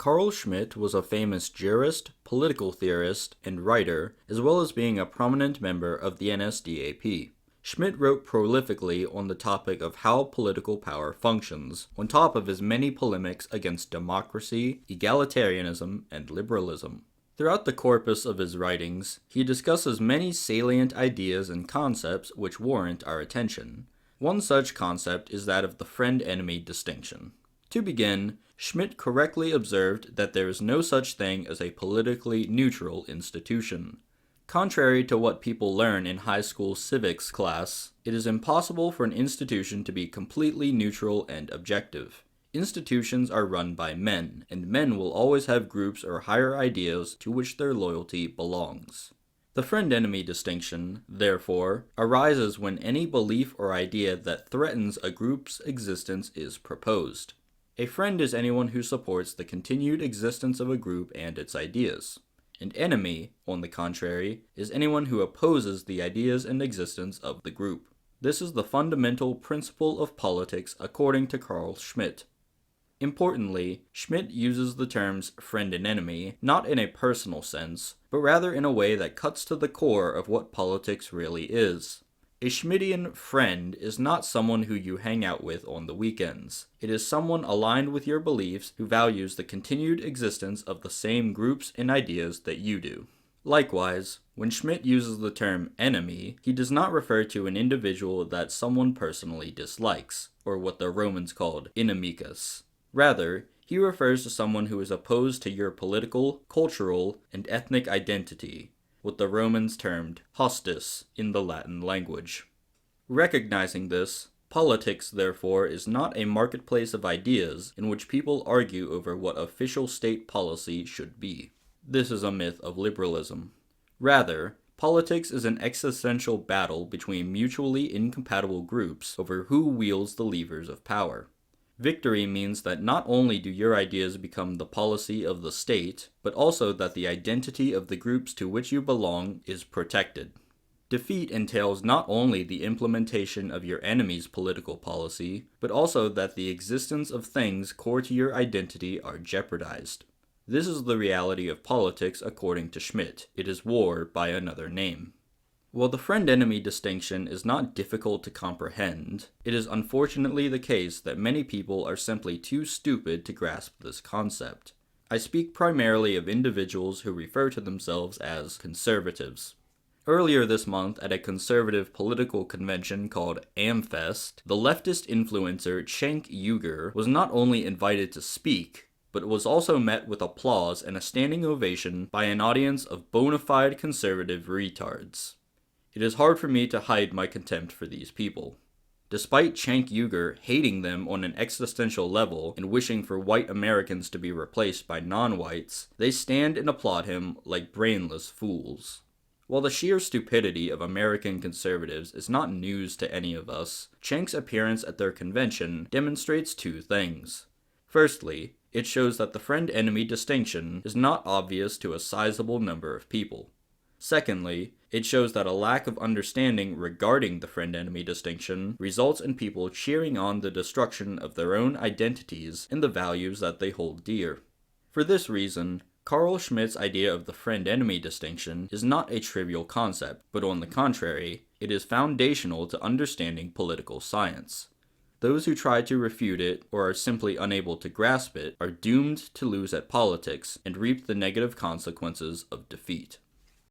Carl Schmitt was a famous jurist, political theorist, and writer, as well as being a prominent member of the NSDAP. Schmitt wrote prolifically on the topic of how political power functions, on top of his many polemics against democracy, egalitarianism, and liberalism. Throughout the corpus of his writings, he discusses many salient ideas and concepts which warrant our attention. One such concept is that of the friend-enemy distinction. To begin, Schmitt correctly observed that there is no such thing as a politically neutral institution. Contrary to what people learn in high school civics class, it is impossible for an institution to be completely neutral and objective. Institutions are run by men, and men will always have groups or higher ideas to which their loyalty belongs. The friend-enemy distinction, therefore, arises when any belief or idea that threatens a group's existence is proposed. A friend is anyone who supports the continued existence of a group and its ideas. An enemy, on the contrary, is anyone who opposes the ideas and existence of the group. This is the fundamental principle of politics according to Carl Schmitt. Importantly, Schmitt uses the terms friend and enemy not in a personal sense, but rather in a way that cuts to the core of what politics really is. A Schmittian friend is not someone who you hang out with on the weekends. It is someone aligned with your beliefs who values the continued existence of the same groups and ideas that you do. Likewise, when Schmitt uses the term enemy, he does not refer to an individual that someone personally dislikes, or what the Romans called inimicus. Rather, he refers to someone who is opposed to your political, cultural, and ethnic identity, what the Romans termed hostis in the Latin language. Recognizing this, politics, therefore, is not a marketplace of ideas in which people argue over what official state policy should be. This is a myth of liberalism. Rather, politics is an existential battle between mutually incompatible groups over who wields the levers of power. Victory means that not only do your ideas become the policy of the state, but also that the identity of the groups to which you belong is protected. Defeat entails not only the implementation of your enemy's political policy, but also that the existence of things core to your identity are jeopardized. This is the reality of politics according to Schmitt. It is war by another name. While the friend-enemy distinction is not difficult to comprehend, it is unfortunately the case that many people are simply too stupid to grasp this concept. I speak primarily of individuals who refer to themselves as conservatives. Earlier this month, at a conservative political convention called AmFest, the leftist influencer Cenk Uygur was not only invited to speak, but was also met with applause and a standing ovation by an audience of bona fide conservative retards. It is hard for me to hide my contempt for these people. Despite Cenk Uygur hating them on an existential level and wishing for white Americans to be replaced by non-whites, they stand and applaud him like brainless fools. While the sheer stupidity of American conservatives is not news to any of us, Cenk's appearance at their convention demonstrates two things. Firstly, it shows that the friend-enemy distinction is not obvious to a sizable number of people. Secondly, it shows that a lack of understanding regarding the friend-enemy distinction results in people cheering on the destruction of their own identities and the values that they hold dear. For this reason, Carl Schmitt's idea of the friend-enemy distinction is not a trivial concept, but on the contrary, it is foundational to understanding political science. Those who try to refute it or are simply unable to grasp it are doomed to lose at politics and reap the negative consequences of defeat.